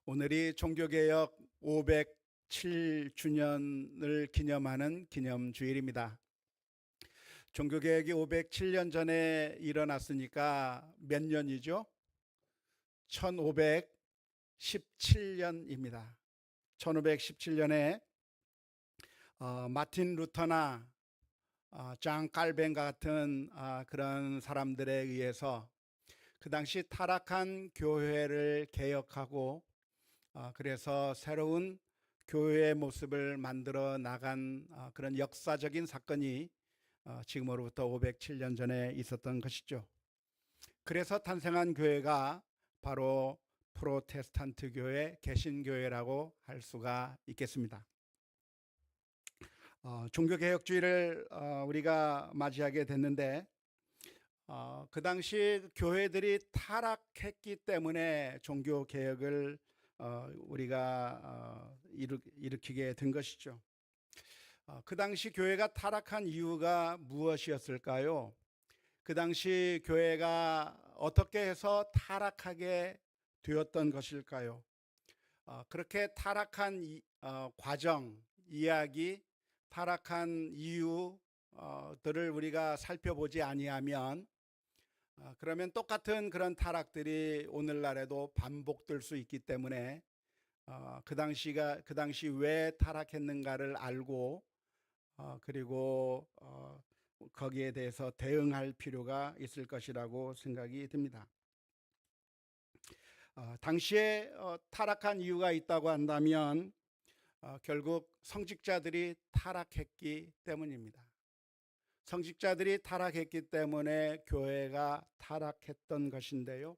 오늘이 종교개혁 507주년을 기념하는 기념주일입니다. 종교개혁이 507년 전에 일어났으니까 몇 년이죠? 1517년입니다. 1517년에 마틴 루터나 장 칼뱅 같은 그런 사람들에 의해서 그 당시 타락한 교회를 개혁하고 그래서 새로운 교회의 모습을 만들어 나간 그런 역사적인 사건이 지금으로부터 507년 전에 있었던 것이죠. 그래서 탄생한 교회가 바로 프로테스탄트 교회, 개신교회라고 할 수가 있겠습니다. 종교개혁주의를 우리가 맞이하게 됐는데 그 당시 교회들이 타락했기 때문에 종교개혁을 우리가 일으키게 된 것이죠. 그 당시 교회가 타락한 이유가 무엇이었을까요? 그 당시 교회가 어떻게 해서 타락하게 되었던 것일까요? 그렇게 타락한 과정, 이야기, 타락한 이유들을 우리가 살펴보지 아니하면 그러면 똑같은 그런 타락들이 오늘날에도 반복될 수 있기 때문에 그 당시 왜 타락했는가를 알고 그리고 거기에 대해서 대응할 필요가 있을 것이라고 생각이 듭니다. 당시에 타락한 이유가 있다고 한다면 결국 성직자들이 타락했기 때문입니다. 성직자들이 타락했기 때문에 교회가 타락했던 것인데요.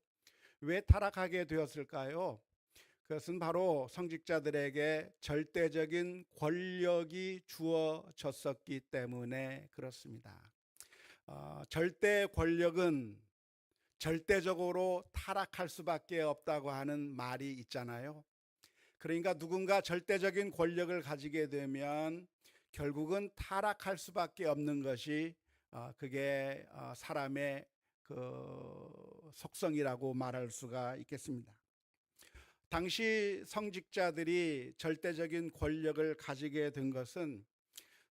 왜 타락하게 되었을까요? 그것은 바로 성직자들에게 절대적인 권력이 주어졌었기 때문에 그렇습니다. 절대 권력은 절대적으로 타락할 수밖에 없다고 하는 말이 있잖아요. 그러니까 누군가 절대적인 권력을 가지게 되면 결국은 타락할 수밖에 없는 것이 그게 사람의 그 속성이라고 말할 수가 있겠습니다. 당시 성직자들이 절대적인 권력을 가지게 된 것은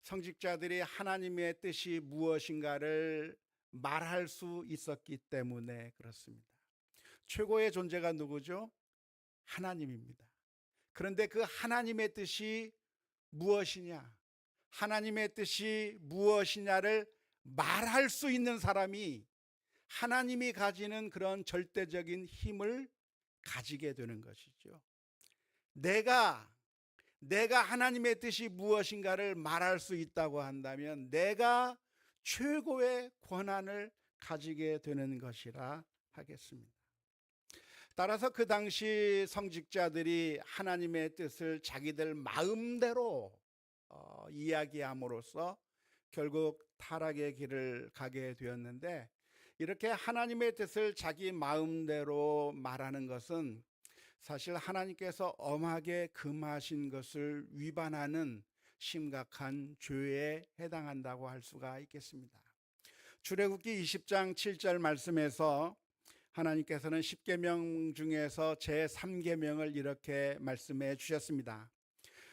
성직자들이 하나님의 뜻이 무엇인가를 말할 수 있었기 때문에 그렇습니다. 최고의 존재가 누구죠? 하나님입니다. 그런데 그 하나님의 뜻이 무엇이냐? 하나님의 뜻이 무엇이냐를 말할 수 있는 사람이 하나님이 가지는 그런 절대적인 힘을 가지게 되는 것이죠. 내가 하나님의 뜻이 무엇인가를 말할 수 있다고 한다면 내가 최고의 권한을 가지게 되는 것이라 하겠습니다. 따라서 그 당시 성직자들이 하나님의 뜻을 자기들 마음대로 이야기함으로써 결국 타락의 길을 가게 되었는데, 이렇게 하나님의 뜻을 자기 마음대로 말하는 것은 사실 하나님께서 엄하게 금하신 것을 위반하는 심각한 죄에 해당한다고 할 수가 있겠습니다. 출애굽기 20장 7절 말씀에서 하나님께서는 10계명 중에서 제3계명을 이렇게 말씀해 주셨습니다.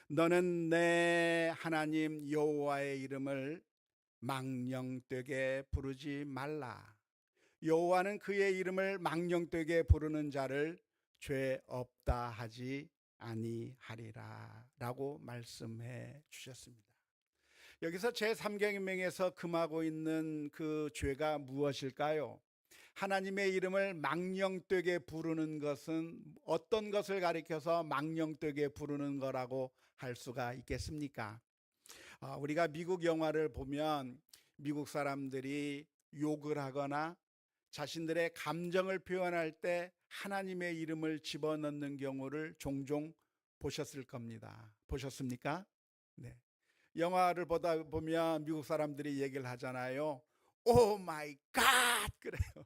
너는 내 하나님 여호와의 이름을 망령되게 부르지 말라. 여호와는 그의 이름을 망령되게 부르는 자를 죄 없다 하지 아니하리라 라고 말씀해 주셨습니다. 여기서 제3계명에서 금하고 있는 그 죄가 무엇일까요? 하나님의 이름을 망령되게 부르는 것은 어떤 것을 가리켜서 망령되게 부르는 거라고 할 수가 있겠습니까? 우리가 미국 영화를 보면 미국 사람들이 욕을 하거나 자신들의 감정을 표현할 때 하나님의 이름을 집어넣는 경우를 종종 보셨을 겁니다. 보셨습니까? 네. 영화를 보다 보면 미국 사람들이 얘기를 하잖아요. 오 마이 갓 그래요.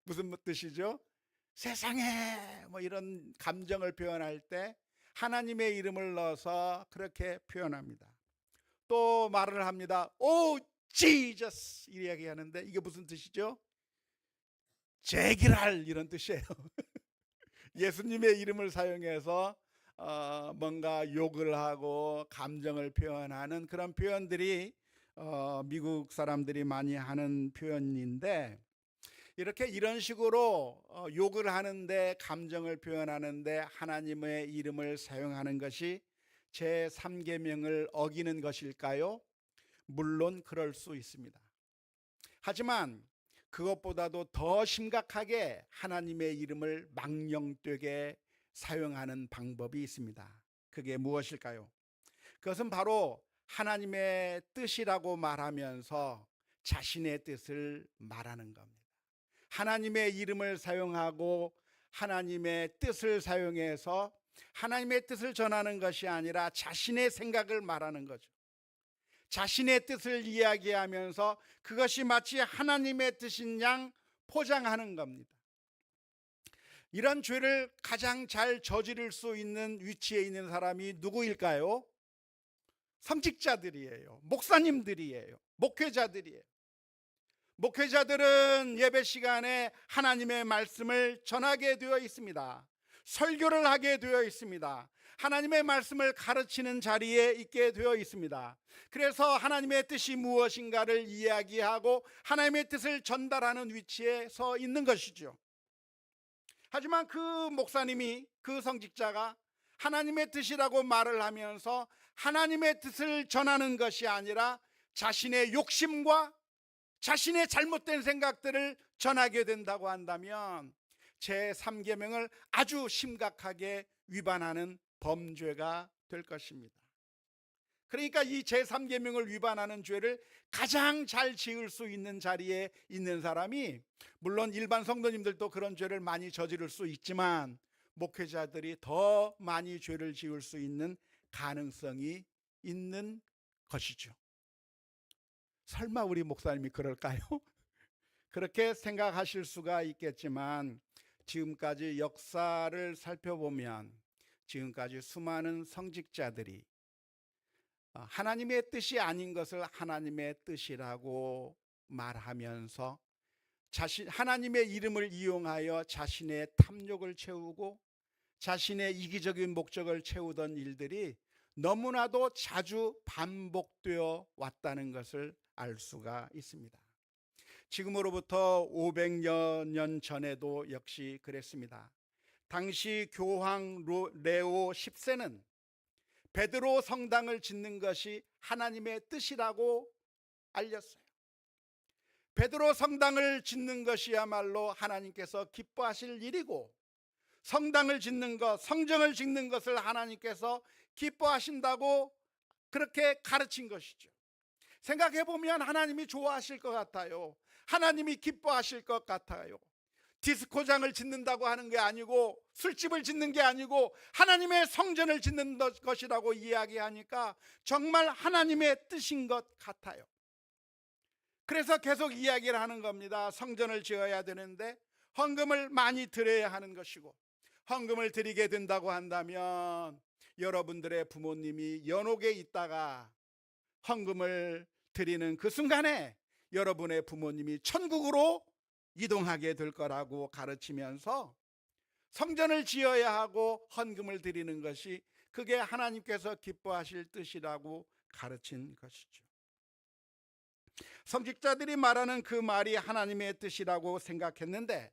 무슨 뜻이죠? 세상에 뭐 이런 감정을 표현할 때 하나님의 이름을 넣어서 그렇게 표현합니다. 또 말을 합니다. 오 지저스 이야기하는데 이게 무슨 뜻이죠? 제기랄 이런 뜻이에요. 예수님의 이름을 사용해서 뭔가 욕을 하고 감정을 표현하는 그런 표현들이 미국 사람들이 많이 하는 표현인데, 이렇게 이런 식으로 욕을 하는데, 감정을 표현하는데 하나님의 이름을 사용하는 것이 제3계명을 어기는 것일까요? 물론 그럴 수 있습니다. 하지만 그것보다도 더 심각하게 하나님의 이름을 망령되게 사용하는 방법이 있습니다. 그게 무엇일까요? 그것은 바로 하나님의 뜻이라고 말하면서 자신의 뜻을 말하는 겁니다. 하나님의 이름을 사용하고 하나님의 뜻을 사용해서 하나님의 뜻을 전하는 것이 아니라 자신의 생각을 말하는 거죠. 자신의 뜻을 이야기하면서 그것이 마치 하나님의 뜻인 양 포장하는 겁니다. 이런 죄를 가장 잘 저지를 수 있는 위치에 있는 사람이 누구일까요? 성직자들이에요. 목사님들이에요. 목회자들이에요. 목회자들은 예배 시간에 하나님의 말씀을 전하게 되어 있습니다. 설교를 하게 되어 있습니다. 하나님의 말씀을 가르치는 자리에 있게 되어 있습니다. 그래서 하나님의 뜻이 무엇인가를 이야기하고 하나님의 뜻을 전달하는 위치에 서 있는 것이죠. 하지만 그 목사님이, 그 성직자가 하나님의 뜻이라고 말을 하면서 하나님의 뜻을 전하는 것이 아니라 자신의 욕심과 자신의 잘못된 생각들을 전하게 된다고 한다면 제3계명을 아주 심각하게 위반하는 범죄가 될 것입니다. 그러니까 이 제3계명을 위반하는 죄를 가장 잘 지을 수 있는 자리에 있는 사람이, 물론 일반 성도님들도 그런 죄를 많이 저지를 수 있지만 목회자들이 더 많이 죄를 지을 수 있는 가능성이 있는 것이죠. 설마 우리 목사님이 그럴까요? 그렇게 생각하실 수가 있겠지만 지금까지 역사를 살펴보면 지금까지 수많은 성직자들이 하나님의 뜻이 아닌 것을 하나님의 뜻이라고 말하면서 하나님의 이름을 이용하여 자신의 탐욕을 채우고 자신의 이기적인 목적을 채우던 일들이 너무나도 자주 반복되어 왔다는 것을 알 수가 있습니다. 지금으로부터 500여 년 전에도 역시 그랬습니다. 당시 교황 레오 10세는 베드로 성당을 짓는 것이 하나님의 뜻이라고 알렸어요. 베드로 성당을 짓는 것이야말로 하나님께서 기뻐하실 일이고, 성당을 짓는 것, 성전을 짓는 것을 하나님께서 기뻐하신다고 그렇게 가르친 것이죠. 생각해보면 하나님이 좋아하실 것 같아요. 하나님이 기뻐하실 것 같아요. 디스코장을 짓는다고 하는 게 아니고, 술집을 짓는 게 아니고 하나님의 성전을 짓는 것이라고 이야기하니까 정말 하나님의 뜻인 것 같아요. 그래서 계속 이야기를 하는 겁니다. 성전을 지어야 되는데 헌금을 많이 드려야 하는 것이고, 헌금을 드리게 된다고 한다면 여러분들의 부모님이 연옥에 있다가 헌금을 드리는 그 순간에 여러분의 부모님이 천국으로 이동하게 될 거라고 가르치면서 성전을 지어야 하고 헌금을 드리는 것이 그게 하나님께서 기뻐하실 뜻이라고 가르친 것이죠. 성직자들이 말하는 그 말이 하나님의 뜻이라고 생각했는데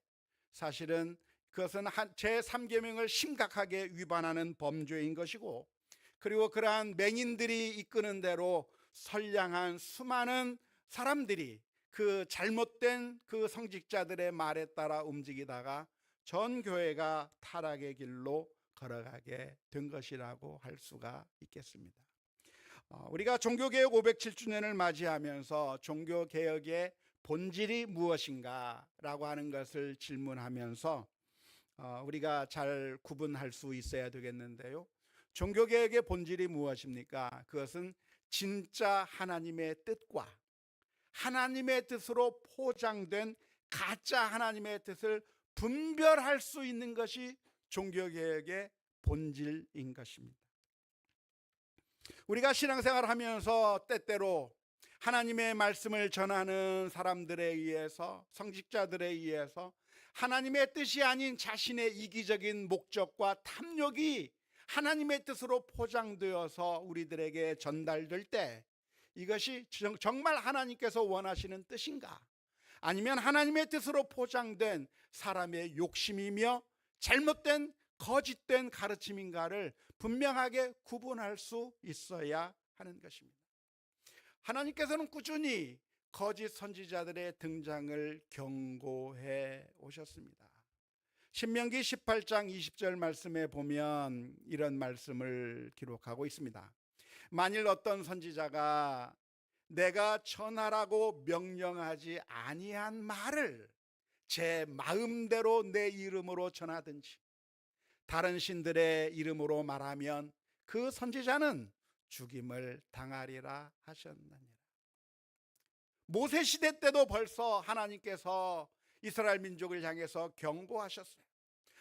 사실은 그것은 제3계명을 심각하게 위반하는 범죄인 것이고, 그리고 그러한 맹인들이 이끄는 대로 선량한 수많은 사람들이 그 잘못된 그 성직자들의 말에 따라 움직이다가 전 교회가 타락의 길로 걸어가게 된 것이라고 할 수가 있겠습니다. 우리가 종교개혁 507주년을 맞이하면서 종교개혁의 본질이 무엇인가 라고 하는 것을 질문하면서 우리가 잘 구분할 수 있어야 되겠는데요. 종교개혁의 본질이 무엇입니까? 그것은 진짜 하나님의 뜻과 하나님의 뜻으로 포장된 가짜 하나님의 뜻을 분별할 수 있는 것이 종교개혁의 본질인 것입니다. 우리가 신앙생활을 하면서 때때로 하나님의 말씀을 전하는 사람들에 의해서, 성직자들에 의해서 하나님의 뜻이 아닌 자신의 이기적인 목적과 탐욕이 하나님의 뜻으로 포장되어서 우리들에게 전달될 때 이것이 정말 하나님께서 원하시는 뜻인가? 아니면 하나님의 뜻으로 포장된 사람의 욕심이며 잘못된 거짓된 가르침인가를 분명하게 구분할 수 있어야 하는 것입니다. 하나님께서는 꾸준히 거짓 선지자들의 등장을 경고해 오셨습니다. 신명기 18장 20절 말씀에 보면 이런 말씀을 기록하고 있습니다. 만일 어떤 선지자가 내가 전하라고 명령하지 아니한 말을 제 마음대로 내 이름으로 전하든지 다른 신들의 이름으로 말하면 그 선지자는 죽임을 당하리라 하셨느니라. 모세 시대 때도 벌써 하나님께서 이스라엘 민족을 향해서 경고하셨어요.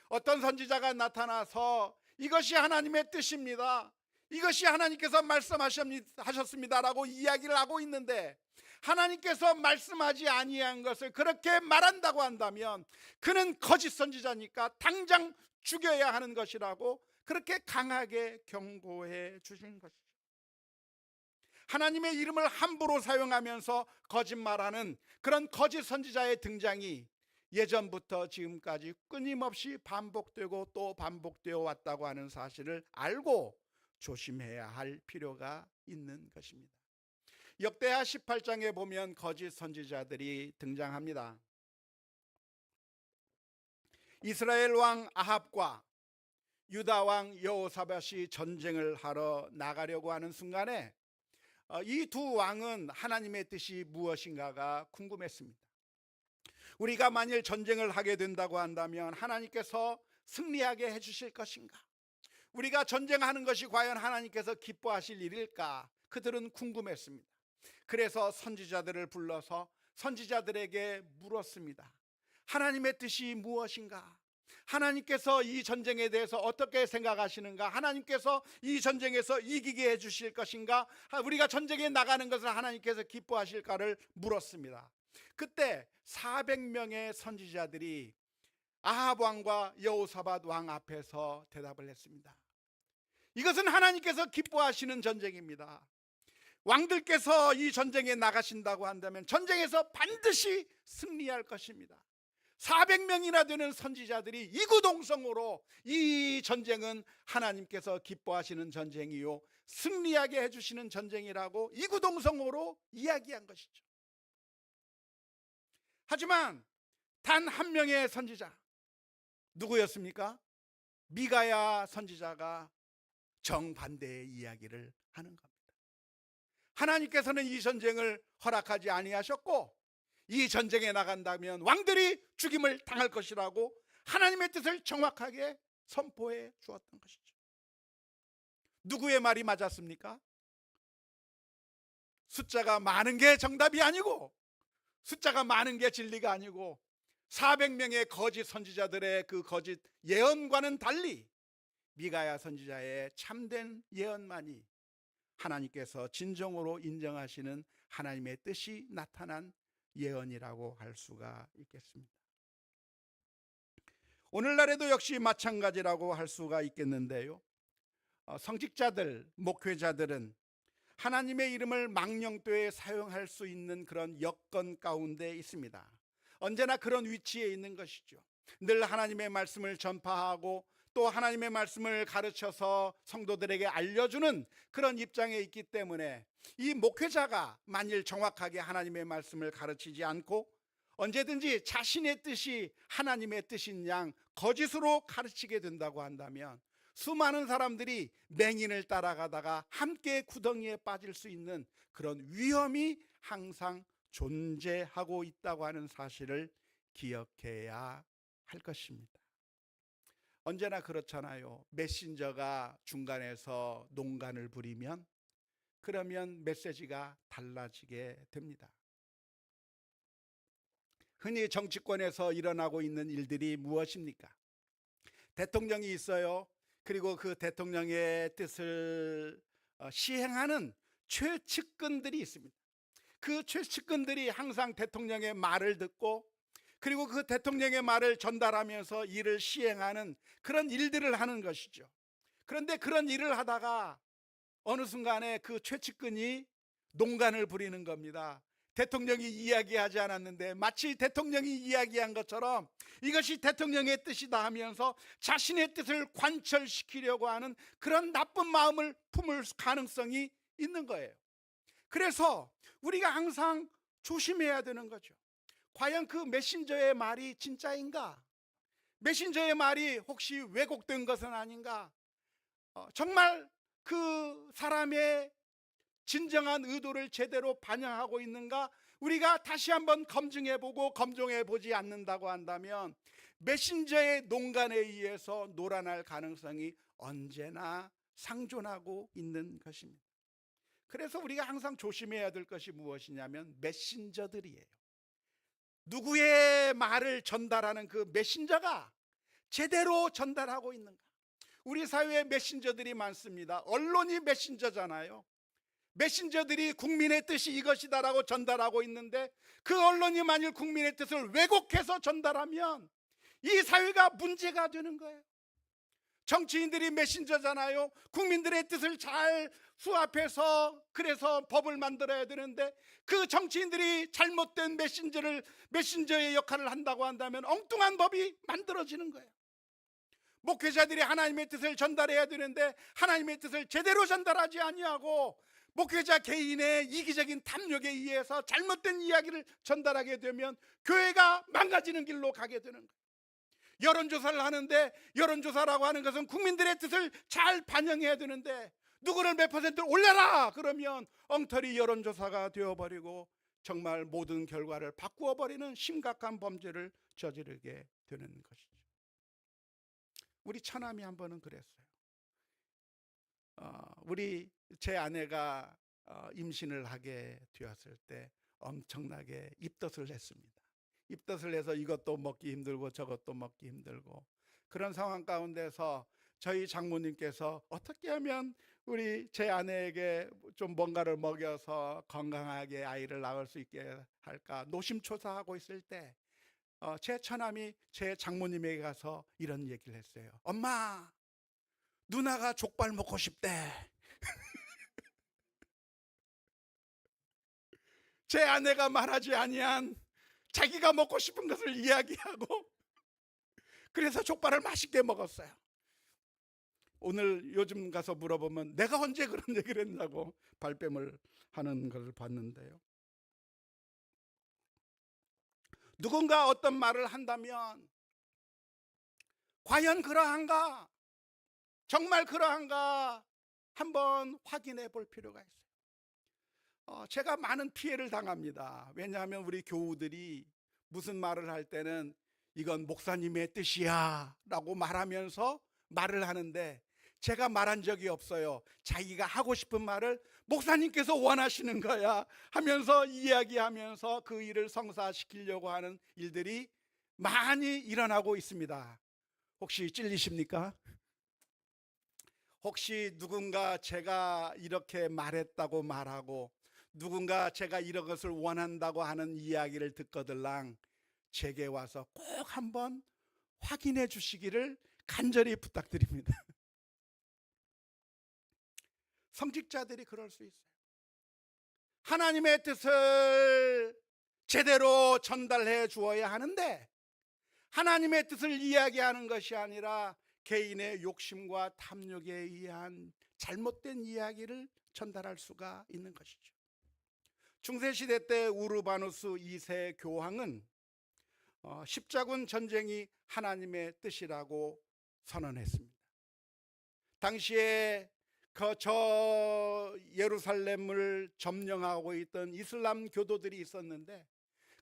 어떤 선지자가 나타나서 이것이 하나님의 뜻입니다, 이것이 하나님께서 말씀하셨습니다라고 이야기를 하고 있는데 하나님께서 말씀하지 아니한 것을 그렇게 말한다고 한다면 그는 거짓 선지자니까 당장 죽여야 하는 것이라고 그렇게 강하게 경고해 주신 것이죠. 하나님의 이름을 함부로 사용하면서 거짓말하는 그런 거짓 선지자의 등장이 예전부터 지금까지 끊임없이 반복되고 또 반복되어 왔다고 하는 사실을 알고 조심해야 할 필요가 있는 것입니다. 역대하 18장에 보면 거짓 선지자들이 등장합니다. 이스라엘 왕 아합과 유다 왕 여호사밧이 전쟁을 하러 나가려고 하는 순간에 이 두 왕은 하나님의 뜻이 무엇인가가 궁금했습니다. 우리가 만일 전쟁을 하게 된다고 한다면 하나님께서 승리하게 해주실 것인가? 우리가 전쟁하는 것이 과연 하나님께서 기뻐하실 일일까? 그들은 궁금했습니다. 그래서 선지자들을 불러서 선지자들에게 물었습니다. 하나님의 뜻이 무엇인가? 하나님께서 이 전쟁에 대해서 어떻게 생각하시는가? 하나님께서 이 전쟁에서 이기게 해주실 것인가? 우리가 전쟁에 나가는 것을 하나님께서 기뻐하실까를 물었습니다. 그때 400명의 선지자들이 아합 왕과 여호사밧 왕 앞에서 대답을 했습니다. 이것은 하나님께서 기뻐하시는 전쟁입니다. 왕들께서 이 전쟁에 나가신다고 한다면 전쟁에서 반드시 승리할 것입니다. 400명이나 되는 선지자들이 이구동성으로 이 전쟁은 하나님께서 기뻐하시는 전쟁이요 승리하게 해주시는 전쟁이라고 이구동성으로 이야기한 것이죠. 하지만 단 한 명의 선지자, 누구였습니까? 미가야 선지자가 정반대의 이야기를 하는 겁니다. 하나님께서는 이 전쟁을 허락하지 아니하셨고 이 전쟁에 나간다면 왕들이 죽임을 당할 것이라고 하나님의 뜻을 정확하게 선포해 주었던 것이죠. 누구의 말이 맞았습니까? 숫자가 많은 게 정답이 아니고 숫자가 많은 게 진리가 아니고 400명의 거짓 선지자들의 그 거짓 예언과는 달리 미가야 선지자의 참된 예언만이 하나님께서 진정으로 인정하시는 하나님의 뜻이 나타난 예언이라고 할 수가 있겠습니다. 오늘날에도 역시 마찬가지라고 할 수가 있겠는데요. 성직자들, 목회자들은 하나님의 이름을 망령되이 사용할 수 있는 그런 여건 가운데 있습니다. 언제나 그런 위치에 있는 것이죠. 늘 하나님의 말씀을 전파하고 또 하나님의 말씀을 가르쳐서 성도들에게 알려주는 그런 입장에 있기 때문에 이 목회자가 만일 정확하게 하나님의 말씀을 가르치지 않고 언제든지 자신의 뜻이 하나님의 뜻인 양 거짓으로 가르치게 된다고 한다면 수많은 사람들이 맹인을 따라가다가 함께 구덩이에 빠질 수 있는 그런 위험이 항상 존재하고 있다고 하는 사실을 기억해야 할 것입니다. 언제나 그렇잖아요. 메신저가 중간에서 농간을 부리면 그러면 메시지가 달라지게 됩니다. 흔히 정치권에서 일어나고 있는 일들이 무엇입니까? 대통령이 있어요. 그리고 그 대통령의 뜻을 시행하는 최측근들이 있습니다. 그 최측근들이 항상 대통령의 말을 듣고 그리고 그 대통령의 말을 전달하면서 일을 시행하는 그런 일들을 하는 것이죠. 그런데 그런 일을 하다가 어느 순간에 그 최측근이 농간을 부리는 겁니다. 대통령이 이야기하지 않았는데 마치 대통령이 이야기한 것처럼 이것이 대통령의 뜻이다 하면서 자신의 뜻을 관철시키려고 하는 그런 나쁜 마음을 품을 가능성이 있는 거예요. 그래서 우리가 항상 조심해야 되는 거죠. 과연 그 메신저의 말이 진짜인가? 메신저의 말이 혹시 왜곡된 것은 아닌가? 정말 그 사람의 진정한 의도를 제대로 반영하고 있는가? 우리가 다시 한번 검증해보고 검증해보지 않는다고 한다면 메신저의 농간에 의해서 놀아날 가능성이 언제나 상존하고 있는 것입니다. 그래서 우리가 항상 조심해야 될 것이 무엇이냐면 메신저들이에요. 누구의 말을 전달하는 그 메신저가 제대로 전달하고 있는가? 우리 사회에 메신저들이 많습니다. 언론이 메신저잖아요. 메신저들이 국민의 뜻이 이것이다라고 전달하고 있는데 그 언론이 만일 국민의 뜻을 왜곡해서 전달하면 이 사회가 문제가 되는 거예요. 정치인들이 메신저잖아요. 국민들의 뜻을 잘 수합해서 그래서 법을 만들어야 되는데 그 정치인들이 잘못된 메신저의 역할을 한다고 한다면 엉뚱한 법이 만들어지는 거예요. 목회자들이 하나님의 뜻을 전달해야 되는데 하나님의 뜻을 제대로 전달하지 아니하고 목회자 개인의 이기적인 탐욕에 의해서 잘못된 이야기를 전달하게 되면 교회가 망가지는 길로 가게 되는 거예요. 여론조사를 하는데 여론조사라고 하는 것은 국민들의 뜻을 잘 반영해야 되는데 누구를 몇 퍼센트 올려라 그러면 엉터리 여론조사가 되어버리고 정말 모든 결과를 바꾸어버리는 심각한 범죄를 저지르게 되는 것이죠. 우리 처남이 한 번은 그랬어요. 제 아내가 임신을 하게 되었을 때 엄청나게 입덧을 했습니다. 입덧을 해서 이것도 먹기 힘들고 저것도 먹기 힘들고 그런 상황 가운데서 저희 장모님께서 어떻게 하면 제 아내에게 좀 뭔가를 먹여서 건강하게 아이를 낳을 수 있게 할까 노심초사하고 있을 때 제 처남이 제 장모님에게 가서 이런 얘기를 했어요. 엄마, 누나가 족발 먹고 싶대. 제 아내가 말하지 아니한 자기가 먹고 싶은 것을 이야기하고 그래서 족발을 맛있게 먹었어요. 오늘 요즘 가서 물어보면 내가 언제 그런 얘기를 했냐고 발뺌을 하는 것을 봤는데요. 누군가 어떤 말을 한다면 과연 그러한가? 정말 그러한가? 한번 확인해 볼 필요가 있어요. 제가 많은 피해를 당합니다. 왜냐하면 우리 교우들이 무슨 말을 할 때는 이건 목사님의 뜻이야 라고 말하면서 말을 하는데 제가 말한 적이 없어요. 자기가 하고 싶은 말을 목사님께서 원하시는 거야 하면서 이야기하면서 그 일을 성사시키려고 하는 일들이 많이 일어나고 있습니다. 혹시 찔리십니까? 혹시 누군가 제가 이렇게 말했다고 말하고 누군가 제가 이런 것을 원한다고 하는 이야기를 듣거들랑 제게 와서 꼭 한번 확인해 주시기를 간절히 부탁드립니다. 성직자들이 그럴 수 있어요. 하나님의 뜻을 제대로 전달해 주어야 하는데 하나님의 뜻을 이야기하는 것이 아니라 개인의 욕심과 탐욕에 의한 잘못된 이야기를 전달할 수가 있는 것이죠. 중세시대 때 우르바누스 2세 교황은 십자군 전쟁이 하나님의 뜻이라고 선언했습니다. 당시에 예루살렘을 점령하고 있던 이슬람 교도들이 있었는데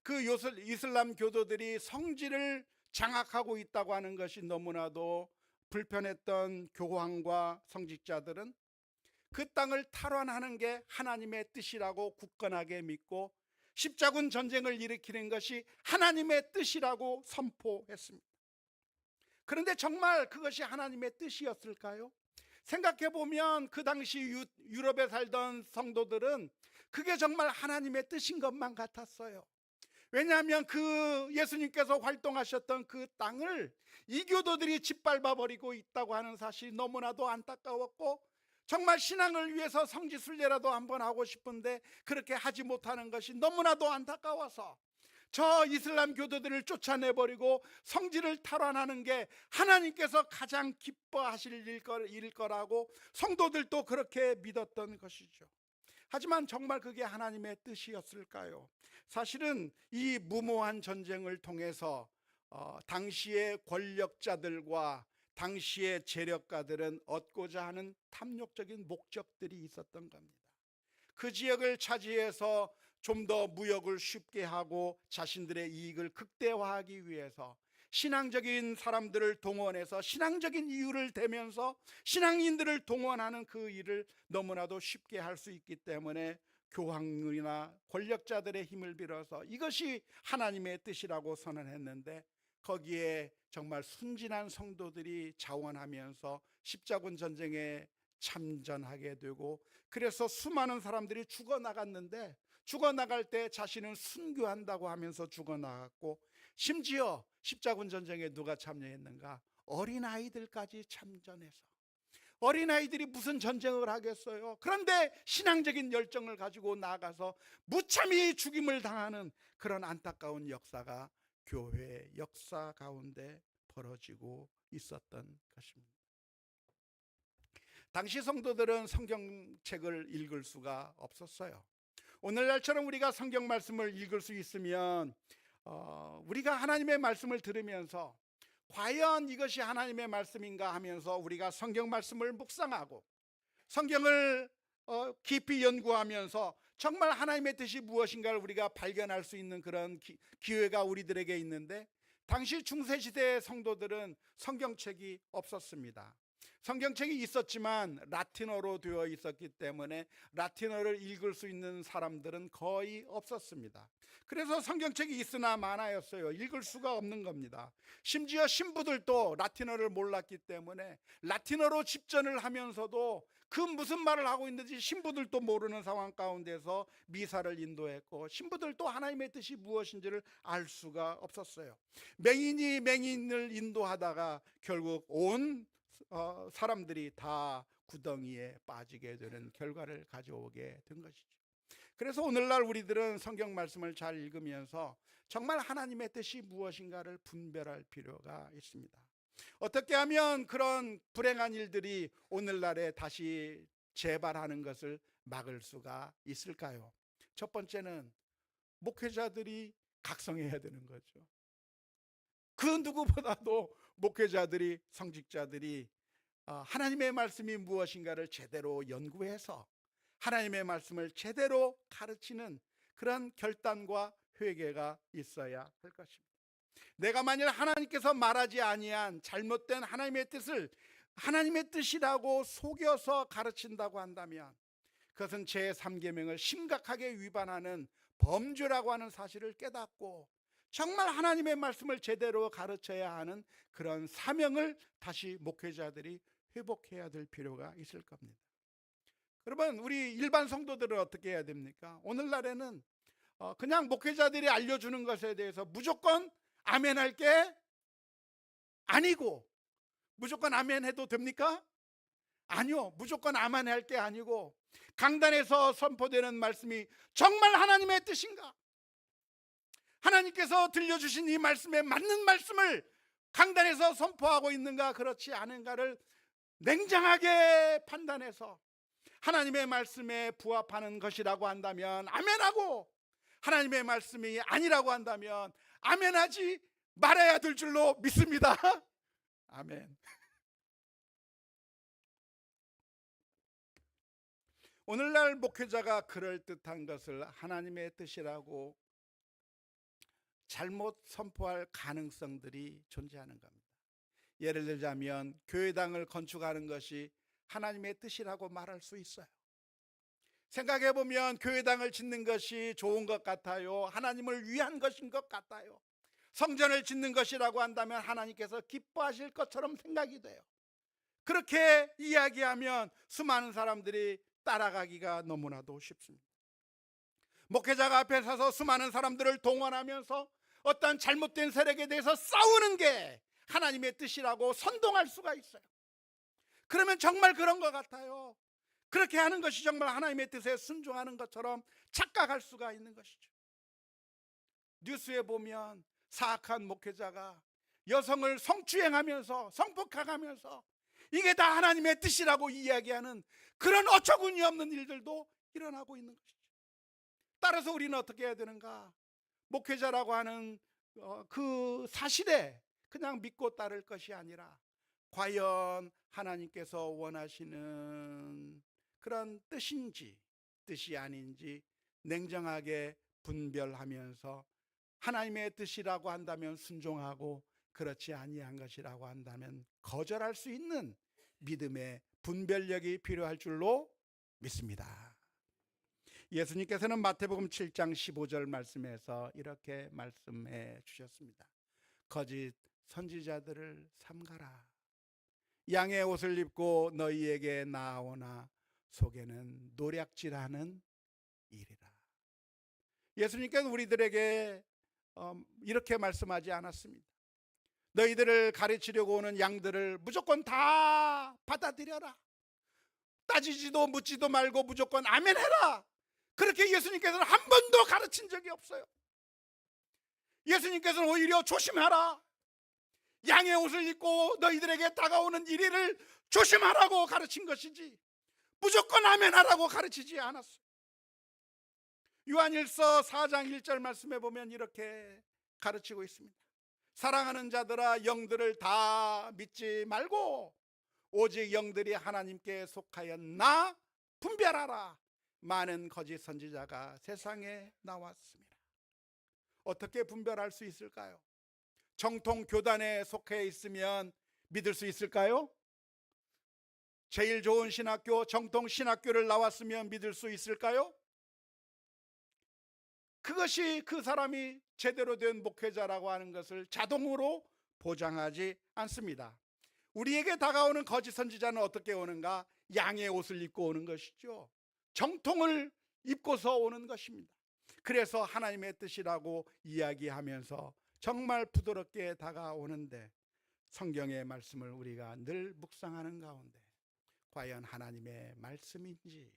그 이슬람 교도들이 성지를 장악하고 있다고 하는 것이 너무나도 불편했던 교황과 성직자들은 그 땅을 탈환하는 게 하나님의 뜻이라고 굳건하게 믿고 십자군 전쟁을 일으키는 것이 하나님의 뜻이라고 선포했습니다. 그런데 정말 그것이 하나님의 뜻이었을까요? 생각해 보면 그 당시 유럽에 살던 성도들은 그게 정말 하나님의 뜻인 것만 같았어요. 왜냐하면 그 예수님께서 활동하셨던 그 땅을 이교도들이 짓밟아 버리고 있다고 하는 사실이 너무나도 안타까웠고, 정말 신앙을 위해서 성지순례라도 한번 하고 싶은데 그렇게 하지 못하는 것이 너무나도 안타까워서 저 이슬람 교도들을 쫓아내버리고 성지를 탈환하는 게 하나님께서 가장 기뻐하실 일 거라고 성도들도 그렇게 믿었던 것이죠. 하지만 정말 그게 하나님의 뜻이었을까요? 사실은 이 무모한 전쟁을 통해서 당시의 권력자들과 당시의 재력가들은 얻고자 하는 탐욕적인 목적들이 있었던 겁니다. 그 지역을 차지해서 좀 더 무역을 쉽게 하고 자신들의 이익을 극대화하기 위해서 신앙적인 사람들을 동원해서 신앙적인 이유를 대면서 신앙인들을 동원하는 그 일을 너무나도 쉽게 할 수 있기 때문에 교황이나 권력자들의 힘을 빌어서 이것이 하나님의 뜻이라고 선언했는데, 거기에 정말 순진한 성도들이 자원하면서 십자군 전쟁에 참전하게 되고, 그래서 수많은 사람들이 죽어나갔는데, 죽어나갈 때 자신은 순교한다고 하면서 죽어나갔고, 심지어 십자군 전쟁에 누가 참여했는가? 어린아이들까지 참전해서. 어린아이들이 무슨 전쟁을 하겠어요? 그런데 신앙적인 열정을 가지고 나가서 무참히 죽임을 당하는 그런 안타까운 역사가 교회 역사 가운데 벌어지고 있었던 것입니다. 당시 성도들은 성경책을 읽을 수가 없었어요. 오늘날처럼 우리가 성경 말씀을 읽을 수 있으면 우리가 하나님의 말씀을 들으면서 과연 이것이 하나님의 말씀인가 하면서 우리가 성경 말씀을 묵상하고 성경을 깊이 연구하면서 정말 하나님의 뜻이 무엇인가를 우리가 발견할 수 있는 그런 기회가 우리들에게 있는데, 당시 중세시대의 성도들은 성경책이 없었습니다. 성경책이 있었지만 라틴어로 되어 있었기 때문에 라틴어를 읽을 수 있는 사람들은 거의 없었습니다. 그래서 성경책이 있으나 마나였어요. 읽을 수가 없는 겁니다. 심지어 신부들도 라틴어를 몰랐기 때문에 라틴어로 집전을 하면서도 그 무슨 말을 하고 있는지 신부들도 모르는 상황 가운데서 미사를 인도했고, 신부들도 하나님의 뜻이 무엇인지를 알 수가 없었어요. 맹인이 맹인을 인도하다가 결국 온 사람들이 다 구덩이에 빠지게 되는 결과를 가져오게 된 것이죠. 그래서 오늘날 우리들은 성경 말씀을 잘 읽으면서 정말 하나님의 뜻이 무엇인가를 분별할 필요가 있습니다. 어떻게 하면 그런 불행한 일들이 오늘날에 다시 재발하는 것을 막을 수가 있을까요? 첫 번째는 목회자들이 각성해야 되는 거죠. 그 누구보다도 목회자들이, 성직자들이 하나님의 말씀이 무엇인가를 제대로 연구해서 하나님의 말씀을 제대로 가르치는 그런 결단과 회개가 있어야 할 것입니다. 내가 만일 하나님께서 말하지 아니한 잘못된 하나님의 뜻을 하나님의 뜻이라고 속여서 가르친다고 한다면 그것은 제3계명을 심각하게 위반하는 범죄라고 하는 사실을 깨닫고 정말 하나님의 말씀을 제대로 가르쳐야 하는 그런 사명을 다시 목회자들이 회복해야 될 필요가 있을 겁니다. 여러분, 우리 일반 성도들은 어떻게 해야 됩니까? 오늘날에는 그냥 목회자들이 알려주는 것에 대해서 무조건 아멘 할게 아니고, 무조건 아멘 해도 됩니까? 아니요, 무조건 아멘 할게 아니고, 강단에서 선포되는 말씀이 정말 하나님의 뜻인가? 하나님께서 들려주신 이 말씀에 맞는 말씀을 강단에서 선포하고 있는가, 그렇지 않은가를 냉정하게 판단해서 하나님의 말씀에 부합하는 것이라고 한다면 아멘하고, 하나님의 말씀이 아니라고 한다면 아멘하지 말아야 될 줄로 믿습니다. 아멘. 오늘날 목회자가 그럴듯한 것을 하나님의 뜻이라고 잘못 선포할 가능성들이 존재하는 겁니다. 예를 들자면 교회당을 건축하는 것이 하나님의 뜻이라고 말할 수 있어요. 생각해 보면 교회당을 짓는 것이 좋은 것 같아요. 하나님을 위한 것인 것 같아요. 성전을 짓는 것이라고 한다면 하나님께서 기뻐하실 것처럼 생각이 돼요. 그렇게 이야기하면 수많은 사람들이 따라가기가 너무나도 쉽습니다. 목회자가 앞에 서서 수많은 사람들을 동원하면서 어떤 잘못된 세력에 대해서 싸우는 게 하나님의 뜻이라고 선동할 수가 있어요. 그러면 정말 그런 것 같아요. 그렇게 하는 것이 정말 하나님의 뜻에 순종하는 것처럼 착각할 수가 있는 것이죠. 뉴스에 보면 사악한 목회자가 여성을 성추행하면서 성폭행하면서 이게 다 하나님의 뜻이라고 이야기하는 그런 어처구니 없는 일들도 일어나고 있는 것이죠. 따라서 우리는 어떻게 해야 되는가? 목회자라고 하는 그 사실에 그냥 믿고 따를 것이 아니라 과연 하나님께서 원하시는 그런 뜻인지 뜻이 아닌지 냉정하게 분별하면서 하나님의 뜻이라고 한다면 순종하고 그렇지 아니한 것이라고 한다면 거절할 수 있는 믿음의 분별력이 필요할 줄로 믿습니다. 예수님께서는 마태복음 7장 15절 말씀에서 이렇게 말씀해 주셨습니다. 거짓 선지자들을 삼가라. 양의 옷을 입고 너희에게 나아오나 속에는 노략질하는 일이라. 예수님께서 우리들에게 이렇게 말씀하지 않았습니다. 너희들을 가르치려고 오는 양들을 무조건 다 받아들여라. 따지지도 묻지도 말고 무조건 아멘 해라. 그렇게 예수님께서는 한 번도 가르친 적이 없어요. 예수님께서는 오히려 조심하라. 양의 옷을 입고 너희들에게 다가오는 이리를 조심하라고 가르친 것이지 무조건 아멘 하라고 가르치지 않았어요. 요한일서 4장 1절 말씀에 보면 이렇게 가르치고 있습니다. 사랑하는 자들아 영들을 다 믿지 말고 오직 영들이 하나님께 속하였나 분별하라. 많은 거짓 선지자가 세상에 나왔습니다. 어떻게 분별할 수 있을까요? 정통 교단에 속해 있으면 믿을 수 있을까요? 제일 좋은 신학교, 정통 신학교를 나왔으면 믿을 수 있을까요? 그것이 그 사람이 제대로 된 목회자라고 하는 것을 자동으로 보장하지 않습니다. 우리에게 다가오는 거짓 선지자는 어떻게 오는가? 양의 옷을 입고 오는 것이죠. 정통을 입고서 오는 것입니다. 그래서 하나님의 뜻이라고 이야기하면서 정말 부드럽게 다가오는데 성경의 말씀을 우리가 늘 묵상하는 가운데 과연 하나님의 말씀인지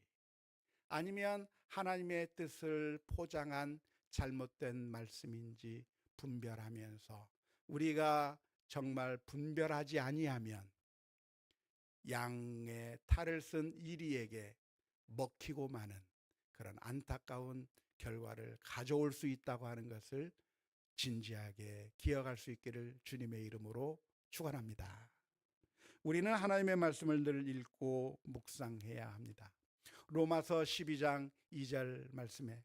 아니면 하나님의 뜻을 포장한 잘못된 말씀인지 분별하면서 우리가 정말 분별하지 아니하면 양의 탈을 쓴 이리에게 먹히고 마는 그런 안타까운 결과를 가져올 수 있다고 하는 것을 진지하게 기억할 수 있기를 주님의 이름으로 축원합니다. 우리는 하나님의 말씀을 늘 읽고 묵상해야 합니다. 로마서 12장 2절 말씀에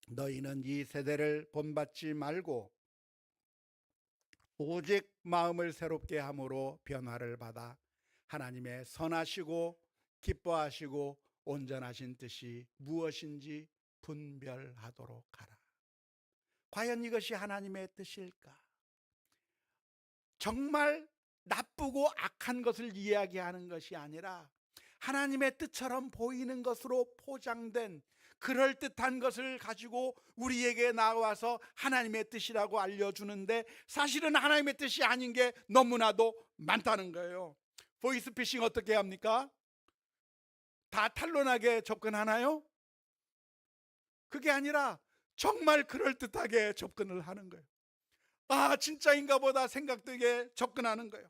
너희는 이 세대를 본받지 말고 오직 마음을 새롭게 함으로 변화를 받아 하나님의 선하시고 기뻐하시고 온전하신 뜻이 무엇인지 분별하도록 하라. 과연 이것이 하나님의 뜻일까? 정말 나쁘고 악한 것을 이야기하는 것이 아니라 하나님의 뜻처럼 보이는 것으로 포장된 그럴듯한 것을 가지고 우리에게 나와서 하나님의 뜻이라고 알려주는데 사실은 하나님의 뜻이 아닌 게 너무나도 많다는 거예요. 보이스피싱 어떻게 합니까? 다 탄론하게 접근하나요? 그게 아니라 정말 그럴듯하게 접근을 하는 거예요. 아, 진짜인가 보다 생각되게 접근하는 거예요.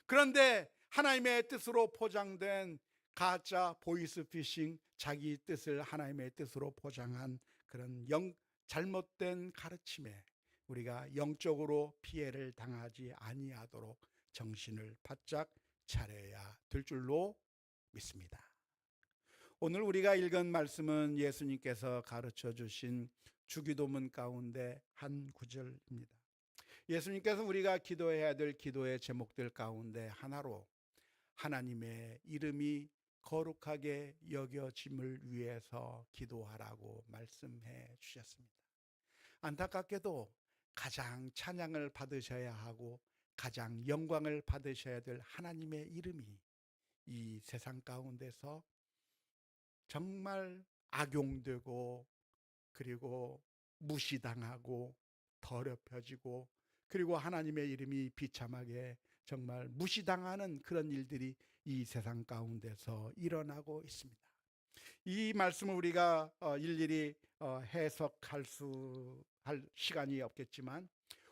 그런데 하나님의 뜻으로 포장된 가짜 보이스피싱, 자기 뜻을 하나님의 뜻으로 포장한 그런 잘못된 가르침에 우리가 영적으로 피해를 당하지 아니하도록 정신을 바짝 차려야 될 줄로 믿습니다. 오늘 우리가 읽은 말씀은 예수님께서 가르쳐 주신 주기도문 가운데 한 구절입니다. 예수님께서 우리가 기도해야 될 기도의 제목들 가운데 하나로 하나님의 이름이 거룩하게 여겨짐을 위해서 기도하라고 말씀해 주셨습니다. 안타깝게도 가장 찬양을 받으셔야 하고 가장 영광을 받으셔야 될 하나님의 이름이 이 세상 가운데서 정말 악용되고 그리고 무시당하고 더럽혀지고, 그리고 하나님의 이름이 비참하게 정말 무시당하는 그런 일들이 이 세상 가운데서 일어나고 있습니다. 이 말씀을 우리가 일일이 해석할 할 시간이 없겠지만,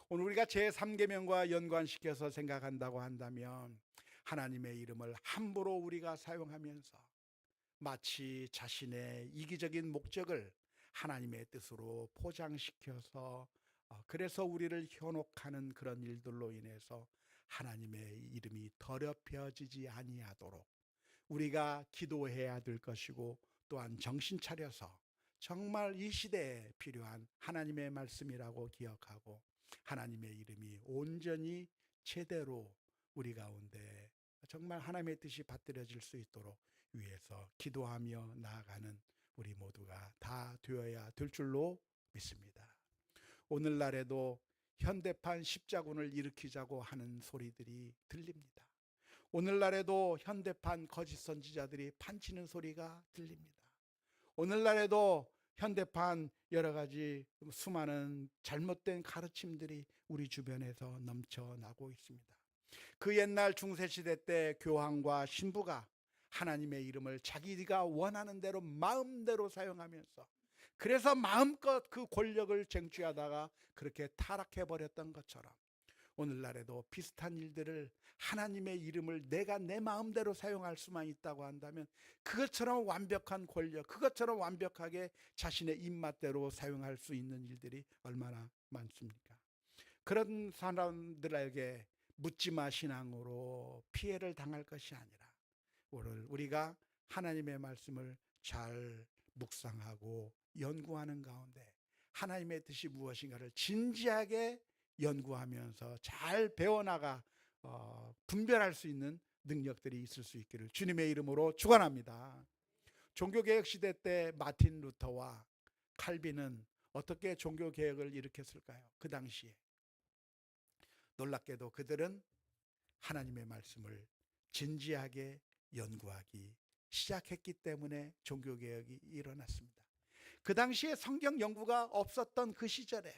오늘 우리가 제3계명과 연관시켜서 생각한다고 한다면, 하나님의 이름을 함부로 우리가 사용하면서 마치 자신의 이기적인 목적을 하나님의 뜻으로 포장시켜서 그래서 우리를 현혹하는 그런 일들로 인해서 하나님의 이름이 더럽혀지지 아니하도록 우리가 기도해야 될 것이고, 또한 정신 차려서 정말 이 시대에 필요한 하나님의 말씀이라고 기억하고 하나님의 이름이 온전히 제대로 우리 가운데 정말 하나님의 뜻이 받들어질 수 있도록 위해서 기도하며 나아가는 우리 모두가 다 되어야 될 줄로 믿습니다. 오늘날에도 현대판 십자군을 일으키자고 하는 소리들이 들립니다. 오늘날에도 현대판 거짓 선지자들이 판치는 소리가 들립니다. 오늘날에도 현대판 여러 가지 수많은 잘못된 가르침들이 우리 주변에서 넘쳐나고 있습니다. 그 옛날 중세시대 때 교황과 신부가 하나님의 이름을 자기가 원하는 대로 마음대로 사용하면서 그래서 마음껏 그 권력을 쟁취하다가 그렇게 타락해버렸던 것처럼, 오늘날에도 비슷한 일들을 하나님의 이름을 내가 내 마음대로 사용할 수만 있다고 한다면 그것처럼 완벽한 권력, 그것처럼 완벽하게 자신의 입맛대로 사용할 수 있는 일들이 얼마나 많습니까? 그런 사람들에게 묻지마 신앙으로 피해를 당할 것이 아니라 오늘 우리가 하나님의 말씀을 잘 묵상하고 연구하는 가운데 하나님의 뜻이 무엇인가를 진지하게 연구하면서 잘 배워나가 분별할 수 있는 능력들이 있을 수 있기를 주님의 이름으로 축원합니다. 종교개혁 시대 때 마틴 루터와 칼빈은 어떻게 종교개혁을 일으켰을까요? 그 당시에 놀랍게도 그들은 하나님의 말씀을 진지하게 연구하기 시작했기 때문에 종교개혁이 일어났습니다. 그 당시에 성경 연구가 없었던 그 시절에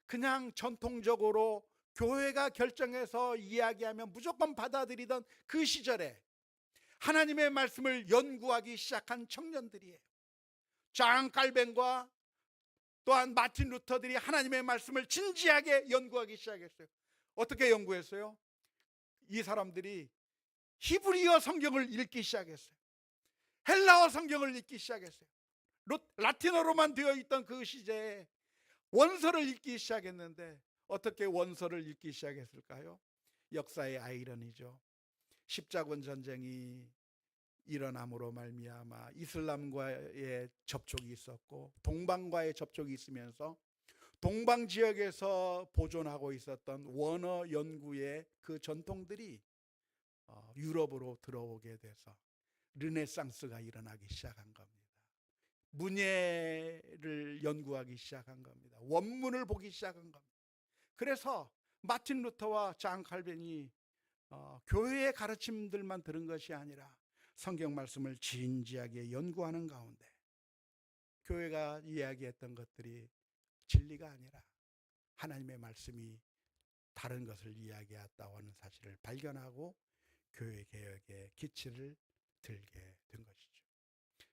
그냥 전통적으로 교회가 결정해서 이야기하면 무조건 받아들이던 그 시절에 하나님의 말씀을 연구하기 시작한 청년들이에요. 존 칼빈과 또한 마틴 루터들이 하나님의 말씀을 진지하게 연구하기 시작했어요. 어떻게 연구했어요? 이 사람들이 히브리어 성경을 읽기 시작했어요. 헬라어 성경을 읽기 시작했어요. 라틴어로만 되어 있던 그 시대에 원서를 읽기 시작했는데 어떻게 원서를 읽기 시작했을까요? 역사의 아이러니죠. 십자군 전쟁이 일어남으로 말미암아 이슬람과의 접촉이 있었고 동방과의 접촉이 있으면서 동방 지역에서 보존하고 있었던 원어 연구의 그 전통들이 유럽으로 들어오게 돼서 르네상스가 일어나기 시작한 겁니다. 문예를 연구하기 시작한 겁니다. 원문을 보기 시작한 겁니다. 그래서 마틴 루터와 존 칼빈이 교회의 가르침들만 들은 것이 아니라 성경 말씀을 진지하게 연구하는 가운데 교회가 이야기했던 것들이 진리가 아니라 하나님의 말씀이 다른 것을 이야기했다고 하는 사실을 발견하고 교회 개혁의 기치를 들게 된 것이죠.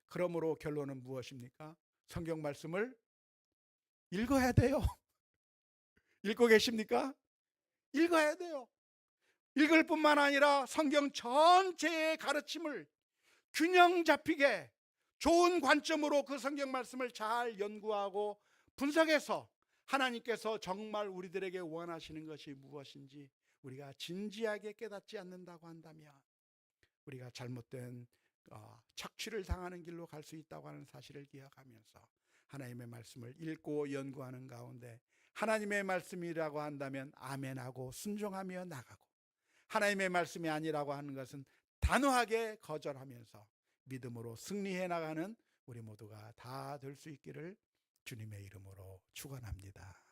그러므로 결론은 무엇입니까? 성경 말씀을 읽어야 돼요. 읽고 계십니까? 읽어야 돼요. 읽을 뿐만 아니라 성경 전체의 가르침을 균형 잡히게 좋은 관점으로 그 성경 말씀을 잘 연구하고 분석해서 하나님께서 정말 우리들에게 원하시는 것이 무엇인지 우리가 진지하게 깨닫지 않는다고 한다면 우리가 잘못된 착취를 당하는 길로 갈 수 있다고 하는 사실을 기억하면서 하나님의 말씀을 읽고 연구하는 가운데 하나님의 말씀이라고 한다면 아멘하고 순종하며 나가고, 하나님의 말씀이 아니라고 하는 것은 단호하게 거절하면서 믿음으로 승리해 나가는 우리 모두가 다 될 수 있기를 주님의 이름으로 축원합니다.